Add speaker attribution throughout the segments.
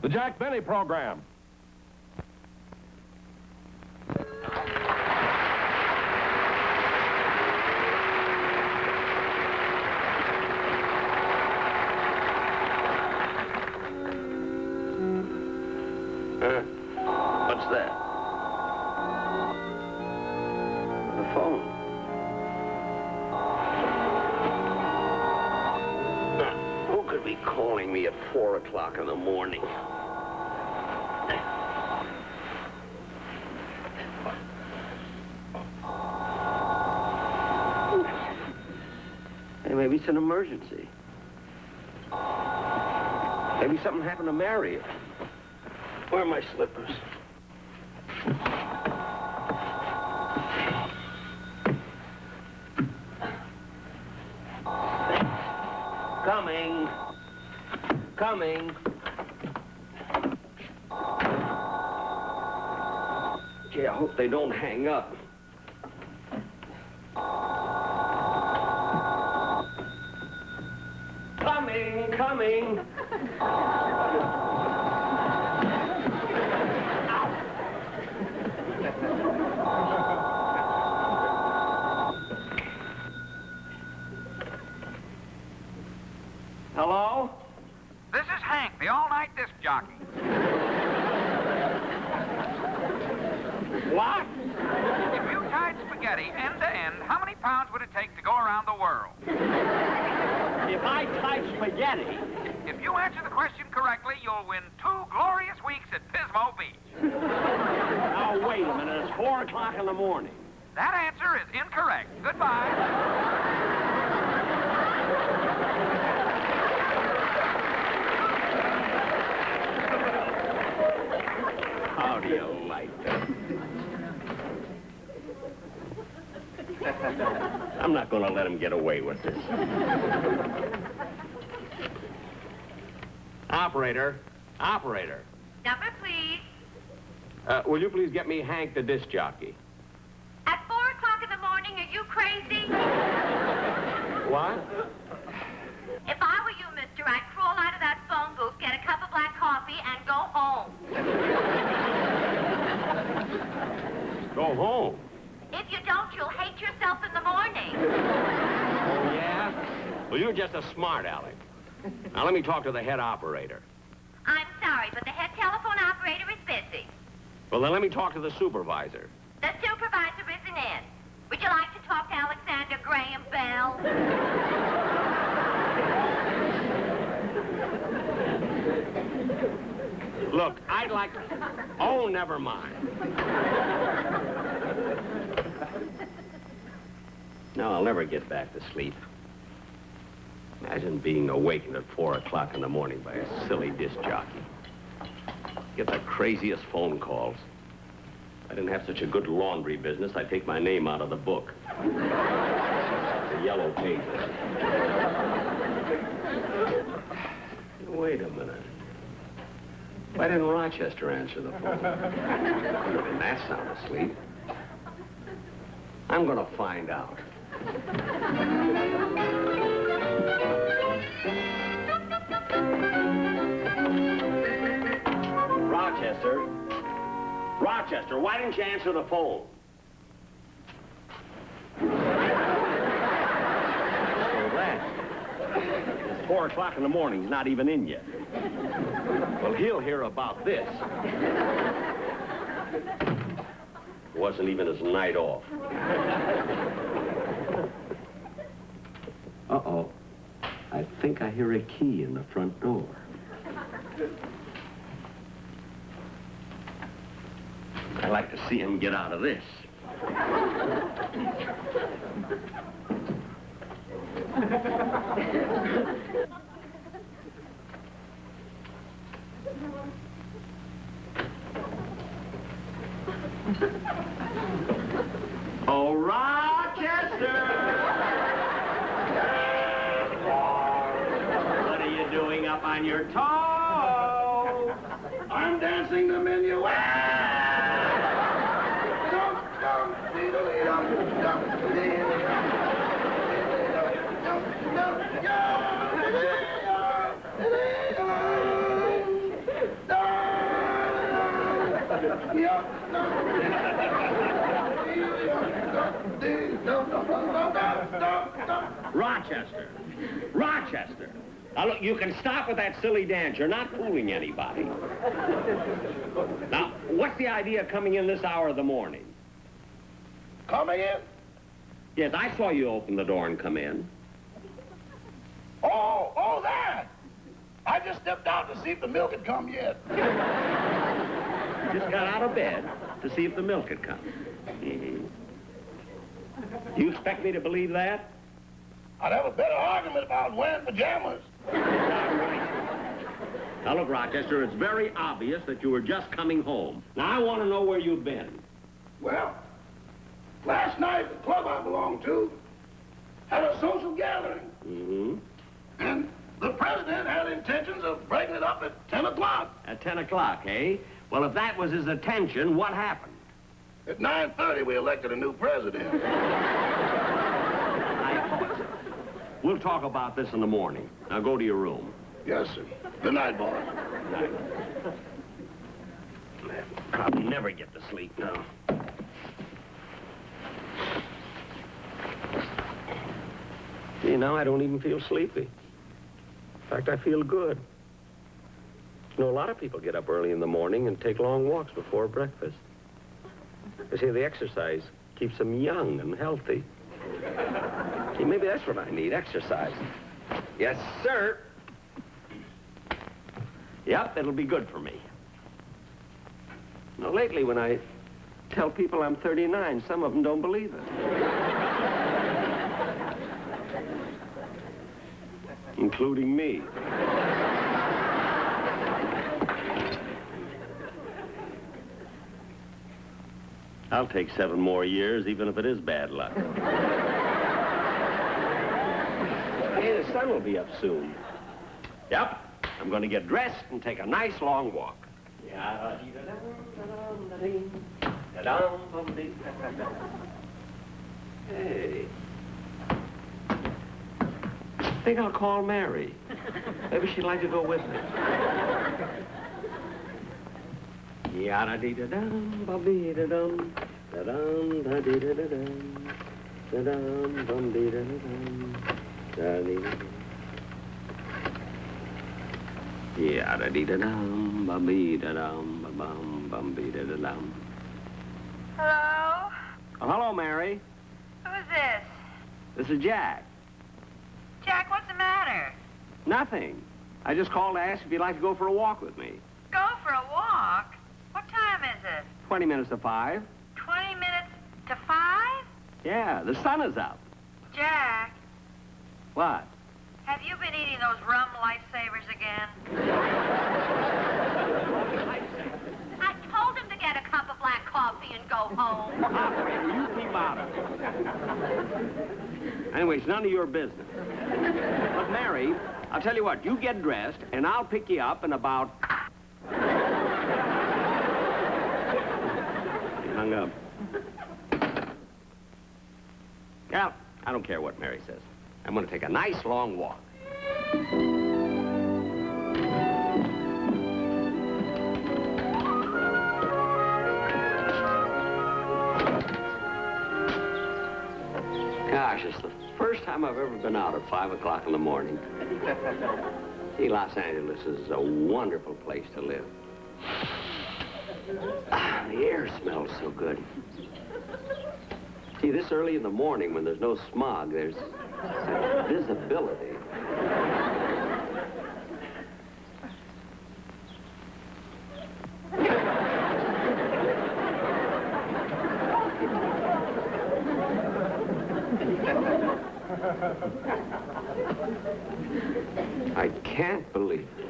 Speaker 1: The Jack Benny Program.
Speaker 2: What's that? The phone. Who could be calling me at 4 o'clock in the morning? Hey, maybe it's an emergency. Maybe something happened to Mary. Where are my slippers? Coming. Coming. Gee, I hope they don't hang up. Coming, coming. Hello?
Speaker 3: This is Hank, the all-night disc jockey.
Speaker 1: What?
Speaker 3: If you tied spaghetti end to end, how many pounds would it take to go around the world?
Speaker 1: If I type spaghetti...
Speaker 3: If you answer the question correctly, you'll win 2 glorious weeks at Pismo Beach.
Speaker 1: Now, wait a minute. It's 4 o'clock in the morning.
Speaker 3: That answer is incorrect. Goodbye.
Speaker 2: How do you like that? I'm not going to let him get away with this.
Speaker 1: Operator. Operator.
Speaker 4: Number, please.
Speaker 1: Will you please get me Hank the disc jockey?
Speaker 4: At 4 o'clock in the morning, are you crazy?
Speaker 1: What?
Speaker 4: If I were you, mister, I'd crawl out of that phone booth, get a cup of black coffee, and go home.
Speaker 1: Go home.
Speaker 4: If you don't, you'll hate yourself in the morning.
Speaker 1: Oh, yeah? Well, you're just a smart aleck. Now, let me talk to the head operator.
Speaker 4: I'm sorry, but the head telephone operator is busy.
Speaker 1: Well, then let me talk to the supervisor.
Speaker 4: The supervisor isn't in. Would you like to talk to Alexander Graham Bell?
Speaker 1: Look, I'd like... Oh, never mind.
Speaker 2: No, I'll never get back to sleep. Imagine being awakened at 4 o'clock in the morning by a silly disc jockey. Get the craziest phone calls. If I didn't have such a good laundry business, I'd take my name out of the book. The yellow pages. Wait a minute. Why didn't Rochester answer the phone? Could have been that sound asleep. I'm gonna find out. Rochester? Rochester, why didn't you answer the phone? So that. It's 4 o'clock in the morning. He's not even in yet. Well, he'll hear about this. It wasn't even his night off. Uh-oh. I think I hear a key in the front door. I'd like to see him get out of this. Oh, Rochester! What are you doing up on your toe? I'm dancing the minuet! Rochester. Rochester. Now, look, you can stop with that silly dance. You're not fooling anybody. Now, what's the idea of coming in this hour of the morning?
Speaker 5: Coming in?
Speaker 2: Yes, I saw you open the door and come in.
Speaker 5: Oh, that. I just stepped out to see if the milk had come yet.
Speaker 2: Just got out of bed to see if the milk had come. Mm-hmm. Do you expect me to believe that?
Speaker 5: I'd have a better argument about wearing pajamas.
Speaker 2: Now, look, Rochester, it's very obvious that you were just coming home. Now, I want to know where you've been.
Speaker 5: Well, last night, the club I belong to had a social gathering.
Speaker 2: Mm-hmm.
Speaker 5: And the president had intentions of breaking it up at 10 o'clock.
Speaker 2: At 10 o'clock, eh? Well, if that was his intention, what happened?
Speaker 5: At 9:30, we elected a new president.
Speaker 2: I thought so. We'll talk about this in the morning. Now, go to your room.
Speaker 5: Yes, sir. Good night, boss.
Speaker 2: Good night. Probably never get to sleep now. See, now I don't even feel sleepy. In fact, I feel good. You know, a lot of people get up early in the morning and take long walks before breakfast. They say the exercise keeps them young and healthy. See, maybe that's what I need, exercise. Yes, sir. Yep, it'll be good for me. Now, lately, when I tell people I'm 39, some of them don't believe it. Including me. I'll take 7 more years, even if it is bad luck. Hey, the sun will be up soon. Yep, I'm going to get dressed and take a nice long walk. Hey. I think I'll call Mary. Maybe she'd like to go with me. Yada-dee-da-dum, ba-bee-da-dum, da-dum, da-dee-da-da-dum, da-dum, bum-dee-da-da-dum, da-dee-da-dum. Yada-dee-da-dum, ba-bee-da-dum, ba-bum, bum-bee-da-da-dum.
Speaker 4: Hello?
Speaker 2: Oh, hello, Mary.
Speaker 4: Who is this?
Speaker 2: This is Jack.
Speaker 4: Jack, what's the matter?
Speaker 2: Nothing. I just called to ask if you'd like to go for a walk with me.
Speaker 4: Go for a walk? What time is it?
Speaker 2: 20 minutes to 5.
Speaker 4: 20 minutes to 5?
Speaker 2: Yeah, the sun is up.
Speaker 4: Jack,
Speaker 2: What?
Speaker 4: have you been eating those rum lifesavers again? I told him to get a cup of black coffee and go home.
Speaker 2: Operator, you keep out of it. Anyway, it's none of your business. But, Mary, I'll tell you what, you get dressed, and I'll pick you up in about... He hung up. Yeah, I don't care what Mary says. I'm going to take a nice long walk. Gosh, it's the first time I've ever been out at 5 o'clock in the morning. See, Los Angeles is a wonderful place to live. Ah, the air smells so good. See, this early in the morning when there's no smog, there's visibility. I can't believe it.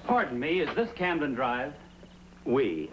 Speaker 6: Pardon me, is this Camden Drive?
Speaker 2: We.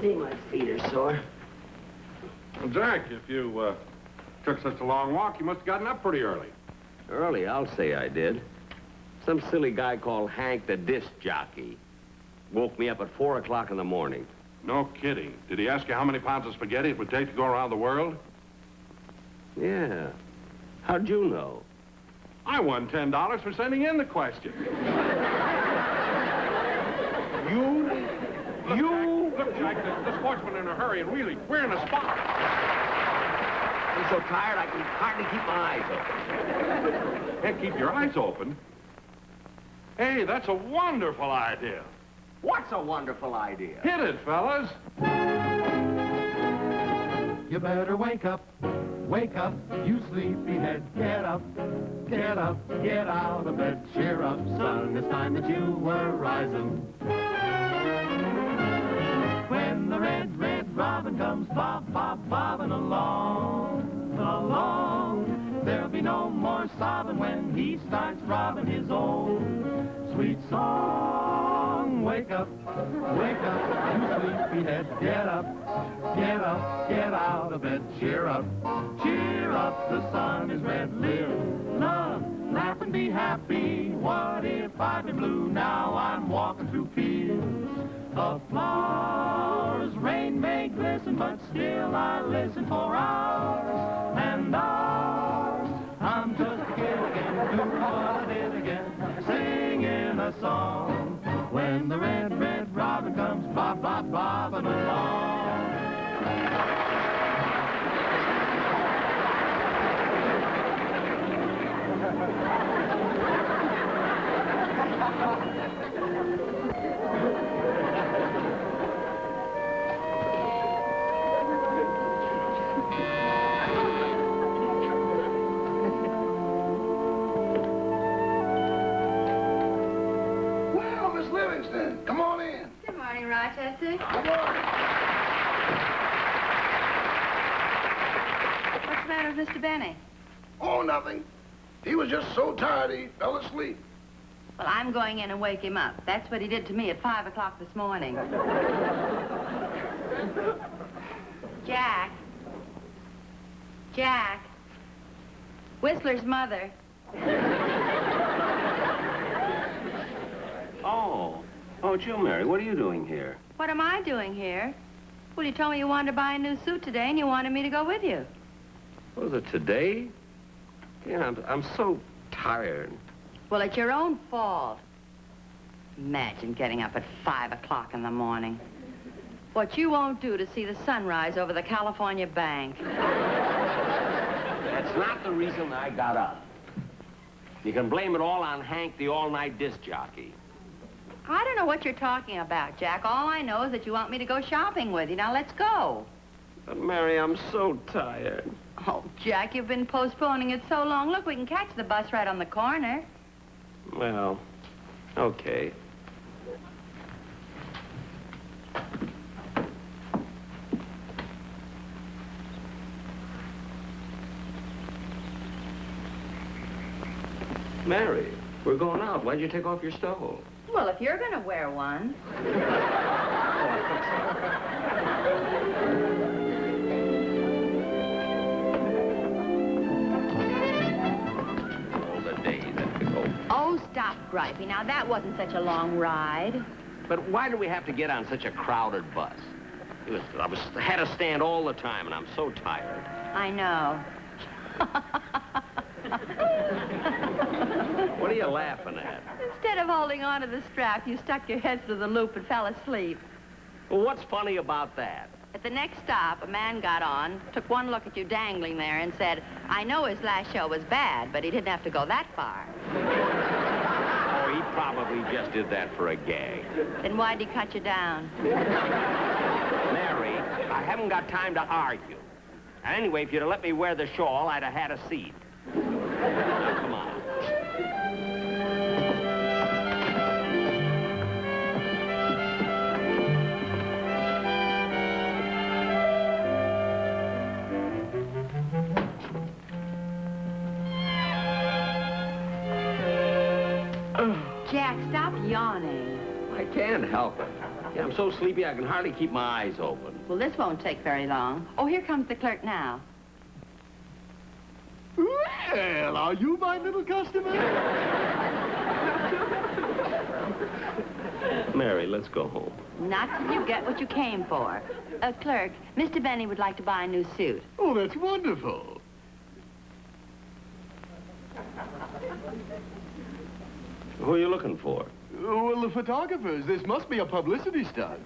Speaker 2: See, my feet are sore.
Speaker 6: Well, Jack, if you took such a long walk, you must have gotten up pretty early.
Speaker 2: Early, I'll say I did. Some silly guy called Hank the disc jockey woke me up at 4 o'clock in the morning.
Speaker 6: No kidding. Did he ask you how many pounds of spaghetti it would take to go around the world?
Speaker 2: Yeah. How'd you know?
Speaker 6: I won $10 for sending in the question. Look, Jack, the sportsman's in a hurry, and really, we're in a spot.
Speaker 2: I'm so tired I can hardly keep my eyes open.
Speaker 6: Can't keep your eyes open? Hey, that's a wonderful idea.
Speaker 2: What's a wonderful idea?
Speaker 6: Hit it, fellas.
Speaker 7: You better wake up, you sleepyhead. Get up, get up, get out of bed. Cheer up, son, it's time that you were rising. When the red, red robin comes bob, bob, bobbing along, along, there'll be no more sobbing when he starts robbing his old sweet song. Wake up, you sleepyhead. Get up, get up, get out of bed. Cheer up, the sun is red. Live, love, laugh and be happy. What if I've been blue? Now I'm walking through fields of flowers. Rain may glisten, but still I listen for hours and hours. I'm just a kid again, doing what I did again, singing a song. When the red, red robin comes bob, bob, bobbing along.
Speaker 5: Well, Miss Livingston, come on in.
Speaker 4: Good morning, Rochester.
Speaker 5: Come on.
Speaker 4: What's the matter with Mr. Benny?
Speaker 5: Oh, nothing. He was just so tired he fell asleep.
Speaker 4: Well, I'm going in and wake him up. That's what he did to me at 5 o'clock this morning. Jack. Jack. Whistler's mother.
Speaker 2: Oh, it's you, Mary. What are you doing here?
Speaker 4: What am I doing here? Well, you told me you wanted to buy a new suit today, and you wanted me to go with you.
Speaker 2: Was it today? Yeah, I'm so tired.
Speaker 4: Well, it's your own fault. Imagine getting up at 5 o'clock in the morning. What you won't do to see the sunrise over the California bank.
Speaker 2: That's not the reason I got up. You can blame it all on Hank, the all-night disc jockey.
Speaker 4: I don't know what you're talking about, Jack. All I know is that you want me to go shopping with you. Now, let's go.
Speaker 2: But, Mary, I'm so tired.
Speaker 4: Oh, Jack, you've been postponing it so long. Look, we can catch the bus right on the corner.
Speaker 2: Well, okay. Mary, we're going out. Why'd you take off your stole?
Speaker 4: Well, if you're going to wear one.
Speaker 2: All the days that could go.
Speaker 4: Oh, stop griping. Now, that wasn't such a long ride.
Speaker 2: But why do we have to get on such a crowded bus? I had to stand all the time, and I'm so tired.
Speaker 4: I know.
Speaker 2: What are you laughing at?
Speaker 4: Instead of holding on to the strap, you stuck your head through the loop and fell asleep.
Speaker 2: Well, what's funny about that?
Speaker 4: At the next stop, a man got on, took one look at you dangling there, and said, I know his last show was bad, but he didn't have to go that far.
Speaker 2: Oh, he probably just did that for a gag.
Speaker 4: Then why'd he cut you down?
Speaker 2: Mary, I haven't got time to argue. And anyway, if you'd have let me wear the shawl, I'd have had a seat. Now, come on.
Speaker 4: Jack, stop yawning.
Speaker 2: I can't help it. Yeah, I'm so sleepy I can hardly keep my eyes open.
Speaker 4: Well, this won't take very long. Oh, here comes the clerk now.
Speaker 8: Well, are you my little customer?
Speaker 2: Mary, let's go home.
Speaker 4: Not till you get what you came for. Clerk, Mr. Benny would like to buy a new suit.
Speaker 8: Oh, that's wonderful.
Speaker 2: Who are you looking for?
Speaker 8: Well, the photographers. This must be a publicity stunt.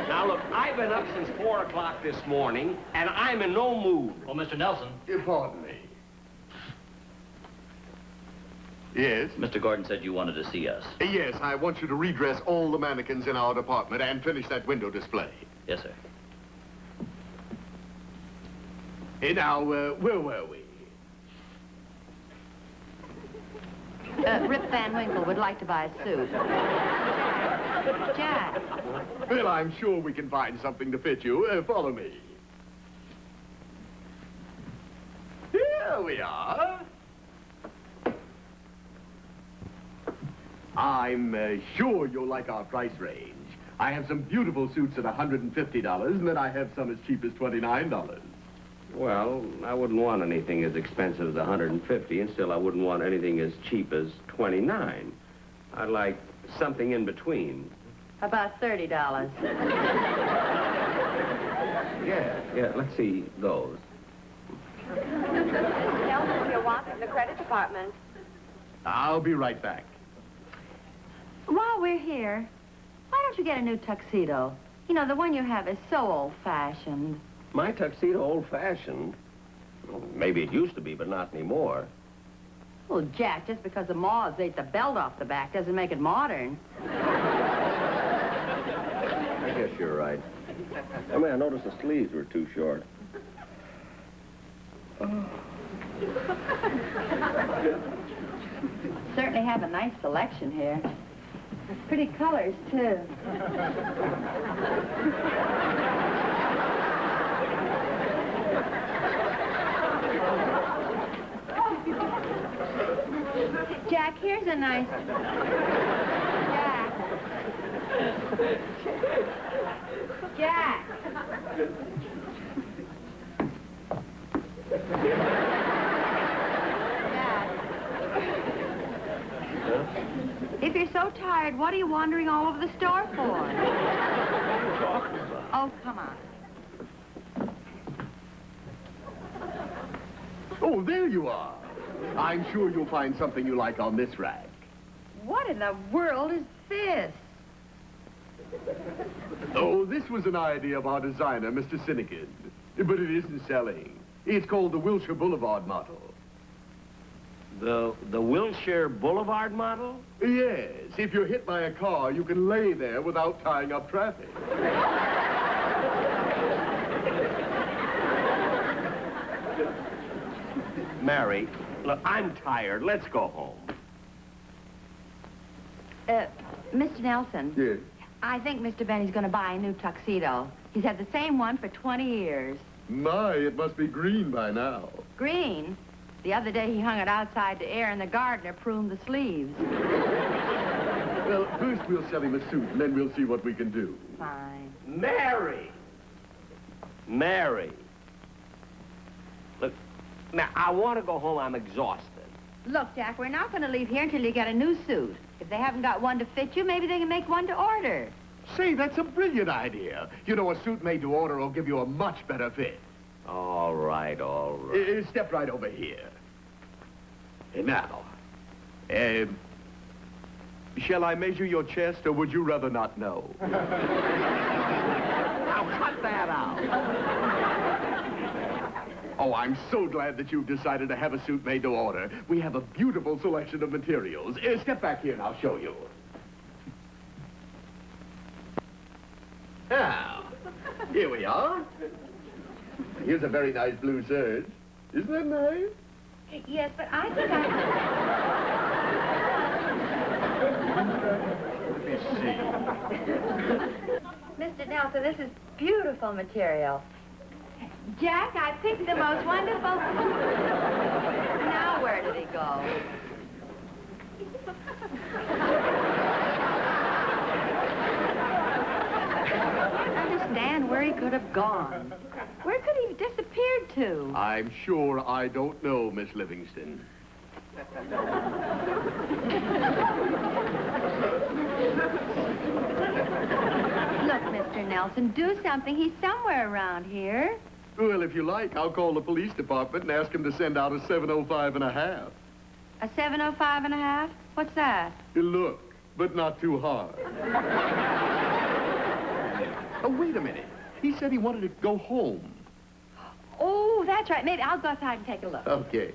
Speaker 2: Now, look, I've been up since 4 o'clock this morning, and I'm in no mood.
Speaker 9: Oh, Mr. Nelson.
Speaker 8: Pardon me. Yes?
Speaker 9: Mr. Gordon said you wanted to see us.
Speaker 8: Yes, I want you to redress all the mannequins in our department and finish that window display.
Speaker 9: Yes, sir.
Speaker 8: Now, where were we?
Speaker 4: Rip Van Winkle would like to buy a suit. Jack.
Speaker 8: Well, I'm sure we can find something to fit you. Follow me. Here we are. I'm sure you'll like our price range. I have some beautiful suits at $150, and then I have some as cheap as $29.
Speaker 2: Well, I wouldn't want anything as expensive as $150, and still I wouldn't want anything as cheap as $29. I'd like something in between.
Speaker 4: About $30.
Speaker 2: Yeah, let's see those.
Speaker 10: Nelson, you're wanted in the credit department.
Speaker 8: I'll be right back.
Speaker 4: While we're here, why don't you get a new tuxedo? You know, the one you have is so old-fashioned.
Speaker 2: My tuxedo old-fashioned? Well, maybe it used to be, but not anymore.
Speaker 4: Well, Jack, just because the moths ate the belt off the back doesn't make it modern.
Speaker 2: I guess you're right. I mean, I noticed the sleeves were too short.
Speaker 4: Certainly have a nice selection here. Pretty colors, too. Jack, here's a nice... Jack. Jack. If you're so tired, what are you wandering all over the store for?
Speaker 2: What are you talking about?
Speaker 4: Oh, come on.
Speaker 8: Oh, there you are. I'm sure you'll find something you like on this rack.
Speaker 4: What in the world is this?
Speaker 8: Oh, this was an idea of our designer, Mr. Sinekin. But it isn't selling. It's called the Wilshire Boulevard model.
Speaker 2: The Wilshire Boulevard model?
Speaker 8: Yes. If you're hit by a car, you can lay there without tying up traffic.
Speaker 2: Mary, look, I'm tired. Let's go home.
Speaker 4: Mr. Nelson.
Speaker 8: Yes.
Speaker 4: I think Mr. Benny's going to buy a new tuxedo. He's had the same one for 20 years.
Speaker 8: My, it must be green by now.
Speaker 4: Green? The other day he hung it outside to air and the gardener pruned the sleeves.
Speaker 8: Well, first we'll sell him a suit, and then we'll see what we can do.
Speaker 4: Fine.
Speaker 2: Mary! Mary! Look, now, I want to go home. I'm exhausted.
Speaker 4: Look, Jack, we're not going to leave here until you get a new suit. If they haven't got one to fit you, maybe they can make one to order.
Speaker 8: Say, that's a brilliant idea. You know, a suit made to order will give you a much better fit.
Speaker 2: All right, all right.
Speaker 8: Step right over here. Now, shall I measure your chest, or would you rather not know?
Speaker 2: Now, cut that out.
Speaker 8: Oh, I'm so glad that you've decided to have a suit made to order. We have a beautiful selection of materials. Step back here and I'll show you. Now, here we are. Here's a very nice blue serge. Isn't that nice?
Speaker 4: Yes, but I think
Speaker 8: Let me see.
Speaker 4: Mr. Nelson, this is beautiful material. Jack, I picked the most wonderful... Now where did he go? I understand where he could have gone. Where could he have disappeared to?
Speaker 8: I'm sure I don't know, Miss Livingston.
Speaker 4: Look, Mr. Nelson, do something. He's somewhere around here.
Speaker 8: Well, if you like, I'll call the police department and ask them to send out a 705 and a half.
Speaker 4: A 705 and a half? What's that?
Speaker 8: Look, but not too hard. Oh, wait a minute. He said he wanted to go home.
Speaker 4: Oh, that's right. Maybe I'll go outside and take a look.
Speaker 8: Okay.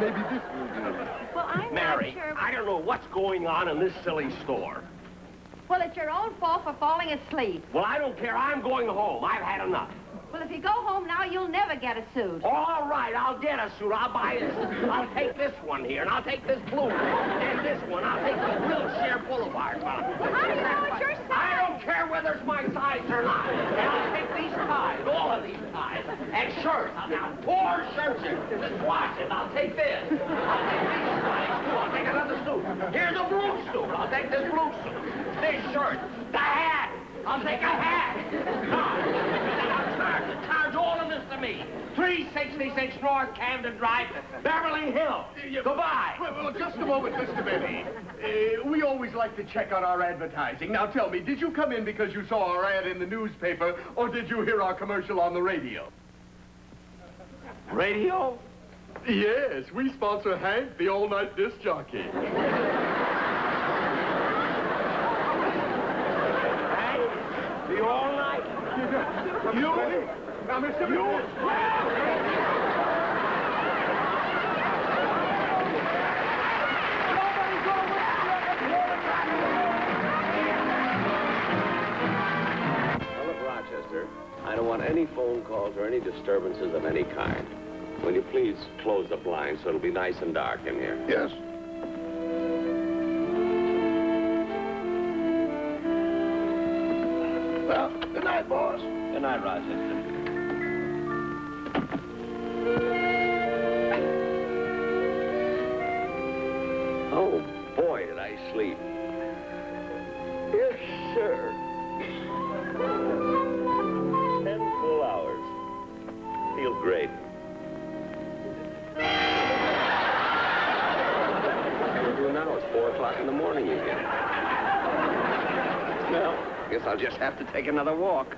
Speaker 8: Maybe this will do.
Speaker 4: Well, I'm
Speaker 2: Mary,
Speaker 4: not sure.
Speaker 2: I don't know what's going on in this silly store.
Speaker 4: Well, it's your own fault for falling asleep.
Speaker 2: Well, I don't care. I'm going home. I've had enough.
Speaker 4: Well, if you go home now, you'll never get a suit.
Speaker 2: All right, I'll get a suit. I'll buy this. I'll take this one here, and I'll take this blue one, and this one. I'll take the Wilshire Boulevard one.
Speaker 4: Well, how do you know it's your size?
Speaker 2: I don't care whether it's my size or not. And I'll take these ties, all of these ties, and shirts. I'll have 4 shirts here. Just watch it. I'll take this. I'll take these ties, too. I'll take another suit. Here's a blue suit. I'll take this blue suit. This shirt. The hat. I'll take a hat. Charge all of this to me. 366 North Camden Drive, Beverly Hills. Goodbye.
Speaker 8: Well, just a moment, Mr. Benny. We always like to check on our advertising. Now, tell me, did you come in because you saw our ad in the newspaper, or did you hear our commercial on the radio?
Speaker 2: Radio?
Speaker 8: Yes, we sponsor Hank, the all-night disc jockey.
Speaker 2: The all night?
Speaker 8: You? Now, Mr. You?
Speaker 2: Well, Rochester, I don't want any phone calls or any disturbances of any kind. Will you please close the blinds so it'll be nice and dark in here?
Speaker 5: Yes. Well, good night, boss.
Speaker 9: Good night, Rochester.
Speaker 2: Oh, boy, did I sleep. Yes, sir. 10 full hours. Feel great. What we're doing now is 4 o'clock in the morning again. Well, guess I'll just have to take another walk.